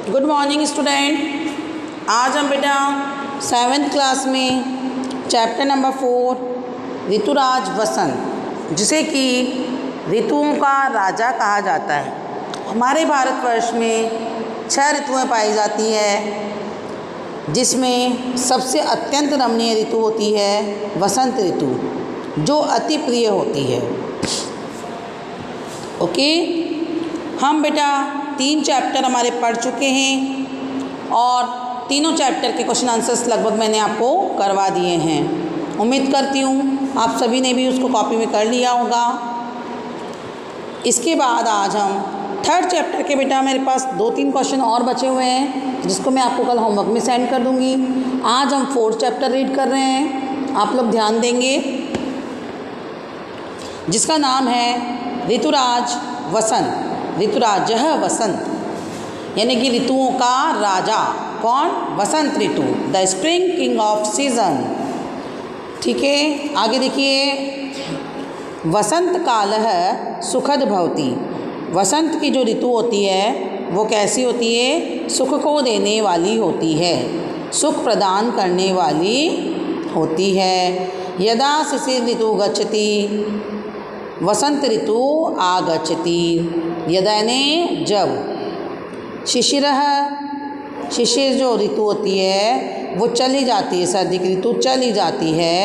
Good morning student. आज हम बेटा 7th क्लास में चैप्टर नंबर 4 ऋतुराज वसंत, जिसे कि ऋतुओं का राजा कहा जाता है। हमारे भारतवर्ष में 6 ऋतुएं पाई जाती है, जिसमें सबसे अत्यंत रमणीय ऋतु होती है वसंत ऋतु, जो अति प्रिय होती है। ओके, हम बेटा 3 चैप्टर हमारे पढ़ चुके हैं और तीनों चैप्टर के क्वेश्चन आंसर्स लगभग मैंने आपको करवा दिए हैं। उम्मीद करती हूँ आप सभी ने भी उसको कॉपी में कर लिया होगा। इसके बाद आज हम 3rd चैप्टर के बेटा मेरे पास 2-3 क्वेश्चन और बचे हुए हैं, जिसको मैं आपको कल होमवर्क में सेंड कर दूँगी। आज हम 4th चैप्टर रीड कर रहे हैं, आप लोग ध्यान देंगे, जिसका नाम है ऋतुराज वसंत। ऋतुराजः वसंत, यानी कि ऋतुओं का राजा। कौन? वसंत ऋतु, the spring king of season. ठीक है, आगे देखिए। वसंत कालः सुखद भवति। वसंत की जो ऋतु होती है वो कैसी होती है? सुख को देने वाली होती है, सुख प्रदान करने वाली होती है। यदा शिशिर ऋतु गच्छति वसंत ऋतु आगच्छति। यदा यानी जब, शिशिर जो ऋतु होती है वो चली जाती है, सर्दी की ऋतु चली जाती है।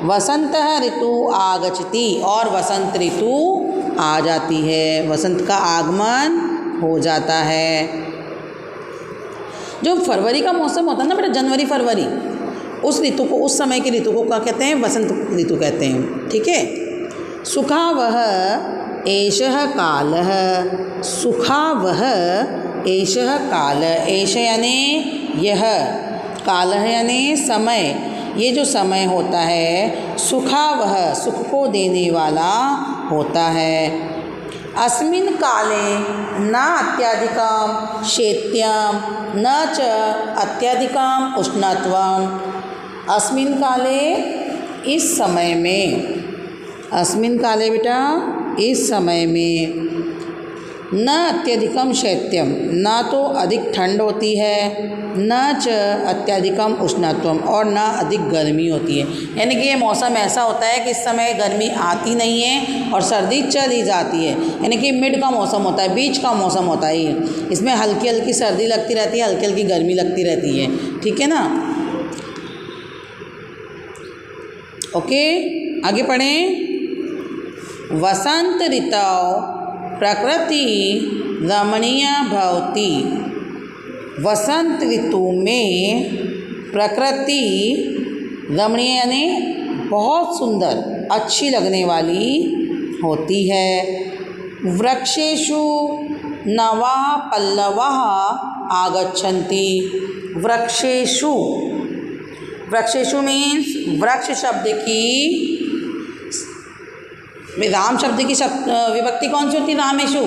वसंत ऋतु आगच्छति, और वसंत ऋतु आ जाती है, वसंत का आगमन हो जाता है। जो फरवरी का मौसम होता है ना बेटा, जनवरी फरवरी, उस ऋतु को, उस समय की ऋतु को क्या कहते हैं? वसंत ऋतु कहते हैं। ठीक है। सुखावह एषः कालः। सुखावह एषः काल। एष यानी यह, कालः यानी समय। ये जो समय होता है सुखावह, सुख को देने वाला होता है। अस्मिन् काले न अत्यधिकं शैत्यं न च अत्यधिकं उष्णत्वम्। अस्मिन् काले, इस समय में, अस्मिन् काले बेटा इस समय में, न अत्यधिकम शैत्यम, ना तो अधिक ठंड होती है, न च अत्यधिकम उष्णत्वम, और ना अधिक गर्मी होती है। यानी कि ये मौसम ऐसा होता है कि इस समय गर्मी आती नहीं है और सर्दी चली जाती है, यानी कि मिड का मौसम होता है, बीच का मौसम होता है ये। इसमें हल्की हल्की सर्दी लगती रहती है, हल्की हल्की गर्मी लगती रहती है। ठीक है ना। ओके, आगे पढ़ें। वसंत ऋतौ प्रकृति रमणीय भवति। वसंत ऋतु में प्रकृति रमणीय यानी बहुत सुंदर, अच्छी लगने वाली होती है। वृक्षेषु नवाः पल्लवाः आगच्छन्ति। वृक्षेषु, वृक्षेषु मीन्स वृक्ष शब्द की, राम शब्द की विभक्ति कौन सी होती है? रामेषु।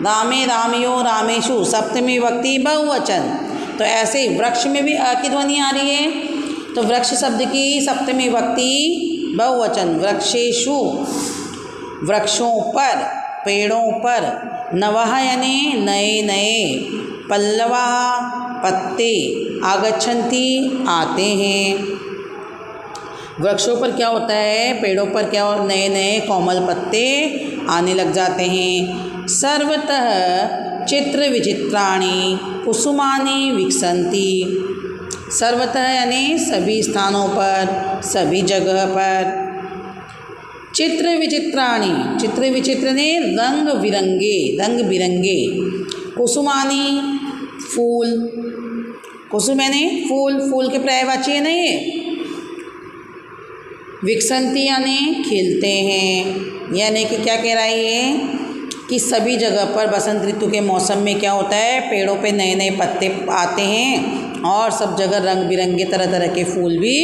रामे रामयो रामेषु, सप्तमी विभक्ति बहुवचन। तो ऐसे ही वृक्ष में भी अ की ध्वनि आ रही है, तो वृक्ष शब्द की सप्तमी विभक्ति बहुवचन। वृक्षेषु, वृक्षों पर, पेड़ों पर। नवः यानी नए नए, पल्लवाः पत्ते, आगच्छन्ति आते हैं। वृक्षों पर क्या होता है? पेड़ों पर क्या, नए नए कोमल पत्ते आने लग जाते हैं। सर्वतः चित्र विचित्राणि कुसुमानि विकसन्ति। सर्वतः यानी सभी स्थानों पर, सभी जगह पर। चित्र विचित्राणि, चित्र विचित्र ने रंग बिरंगे, रंग बिरंगे। कुसुमानि फूल, कुसुम यानी फूल, फूल के पर्यायवाची है ना ये। विकसंती यानी खिलते हैं, यानी कि क्या कह रहा है ये, कि सभी जगह पर बसंत ऋतु के मौसम में क्या होता है? पेड़ों पे नए नए पत्ते आते हैं और सब जगह रंग बिरंगे तरह तरह के फूल भी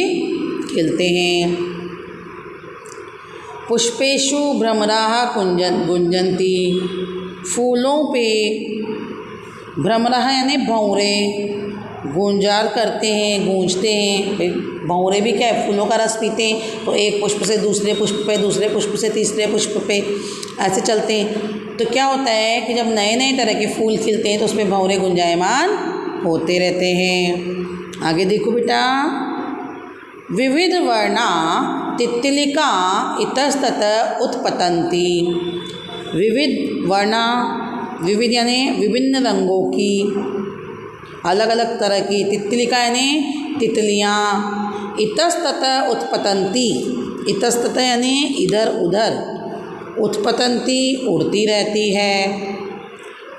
खिलते हैं। पुष्पेषु भ्रमराः गुंजन्ति। फूलों पे, भ्रमराः यानी भंवरे, गुंजार करते हैं, गूंजते हैं। भाई भंवरे भी क्या है, फूलों का रस पीते हैं, तो एक पुष्प से दूसरे पुष्प पे, दूसरे पुष्प से तीसरे पुष्प पे ऐसे चलते हैं। तो क्या होता है कि जब नए नए तरह के फूल खिलते हैं तो उसमें भंवरे गुंजायमान होते रहते हैं। आगे देखो बेटा, विविध वर्णा तितलिका इतस्ततः उत्पतंती। विविध वर्णा, विविध यानी विभिन्न रंगों की, अलग अलग तरह की, तितलिका यानी तितलियाँ, इतस्ततः उत्पतंती, इतस्ततः यानी इधर उधर, उत्पतंती उड़ती रहती है।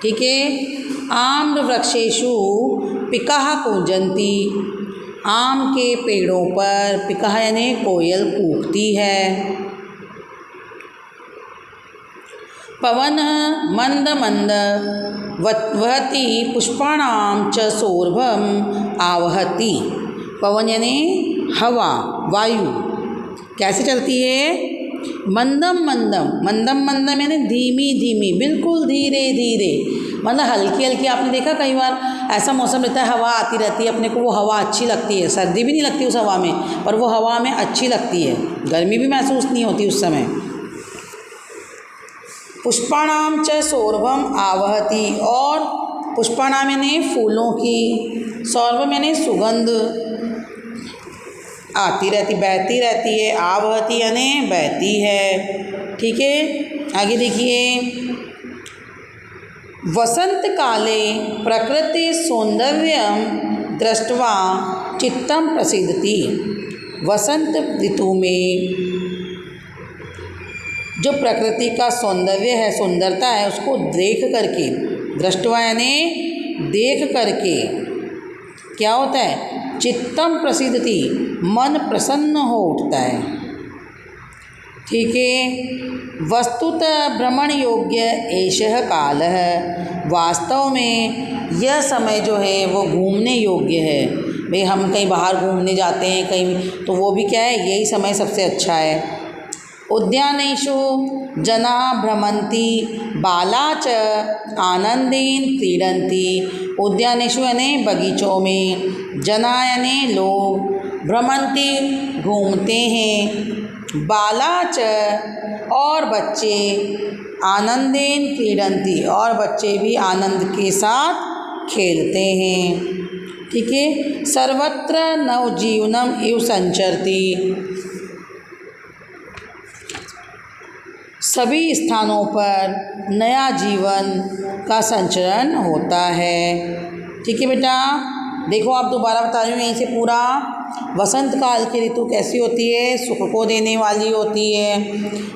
ठीक है। आम्र वृक्षेषु पिकाः कूजन्ति। आम के पेड़ों पर पिकाः यानी कोयल कूकती है। पवन मंद मंद वहति पुष्पाणाम च सौरभम आवहति। पवन यानी हवा, वायु कैसे चलती है? मंदम मंदम, मंदम मंदम यानी धीमी धीमी, बिल्कुल धीरे धीरे, मतलब हल्की हल्की। आपने देखा कई बार ऐसा मौसम रहता है, हवा आती रहती है, अपने को वो हवा अच्छी लगती है, सर्दी भी नहीं लगती उस हवा में, पर वो हवा में अच्छी लगती है, गर्मी भी महसूस नहीं होती उस समय। पुष्पाणाम च सौरभम आवहति, और पुष्पाणाम यानी फूलों की, सौरभम यानी सुगंध आती रहती, बहती रहती है। आवहति यानी बहती है। ठीक है। आगे देखिए, वसंत काले प्रकृति सौंदर्यम दृष्ट्वा चित्तम प्रसिद्धति। वसंत ऋतु में जो प्रकृति का सौंदर्य है, सुंदरता है, उसको देख करके, दृष्टवा यानी देख करके क्या होता है? चित्तम प्रसिद्धति, मन प्रसन्न हो उठता है। ठीक है। वस्तुतः भ्रमण योग्य एषः कालः। वास्तव में यह समय जो है वो घूमने योग्य है। भाई हम कहीं बाहर घूमने जाते हैं कहीं, तो वो भी क्या है, यही समय सबसे अच्छा है। उद्यानेषु जनाः भ्रमन्ति, बाला च आनंदेन क्रीडन्ति। उद्यानेषु यानी बगीचों में, जना यानी लोग, भ्रमन्ति घूमते हैं, बाला च और बच्चे, आनंदेन क्रीडन्ति और बच्चे भी आनंद के साथ खेलते हैं। ठीक है। सर्वत्र नवजीवनम इव संचरति। सभी स्थानों पर नया जीवन का संचरण होता है। ठीक है बेटा। देखो आप दोबारा बता रही हूँ यहीं से पूरा। वसंत काल की ऋतु कैसी होती है? सुख को देने वाली होती है।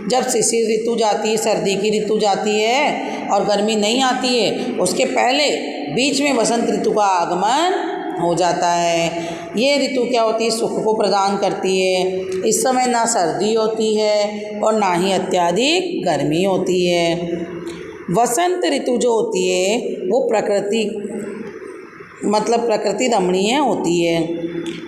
जब शिशिर ऋतु जाती है, सर्दी की ऋतु जाती है और गर्मी नहीं आती है, उसके पहले बीच में वसंत ऋतु का आगमन हो जाता है। ये ऋतु क्या होती है? सुख को प्रदान करती है। इस समय ना सर्दी होती है और ना ही अत्यधिक गर्मी होती है। वसंत ऋतु जो होती है वो प्रकृति रमणीय होती है,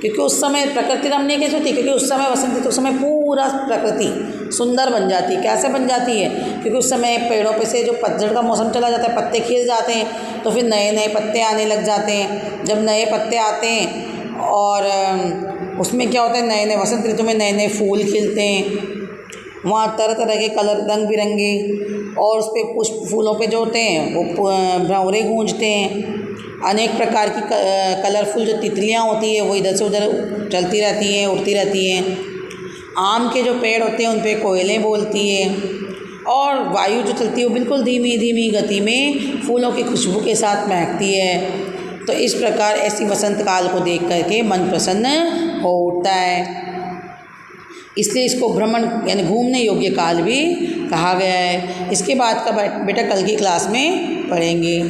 क्योंकि उस समय प्रकृति रमणीय कैसे होती है? क्योंकि उस समय वसंत ऋतु, उस समय पूरा प्रकृति सुंदर बन जाती है। कैसे बन जाती है? क्योंकि उस समय पेड़ों पे से जो पतझड़ का मौसम चला जाता है, पत्ते खिल जाते हैं, तो फिर नए नए पत्ते आने लग जाते हैं। जब नए पत्ते आते हैं और उसमें क्या होता है, नए नए वसंत ऋतु में नए नए फूल खिलते हैं, वहाँ तरह तरह के कलर, रंग बिरंगे, और उस पर पुष्प, फूलों पे जो होते हैं वो भंवरे गूंजते हैं। अनेक प्रकार की कलरफुल जो तितलियाँ होती है वो इधर से उधर चलती रहती हैं, उड़ती रहती हैं। आम के जो पेड़ होते हैं उन पे कोयलें बोलती है, और वायु जो चलती है वो बिल्कुल धीमी धीमी गति में फूलों की खुशबू के साथ महकती है। तो इस प्रकार ऐसी वसंत काल को देख करके मन प्रसन्न हो उठता है। इसलिए इसको भ्रमण यानी घूमने योग्य काल भी कहा गया है। इसके बाद का बेटा कल की क्लास में पढ़ेंगे।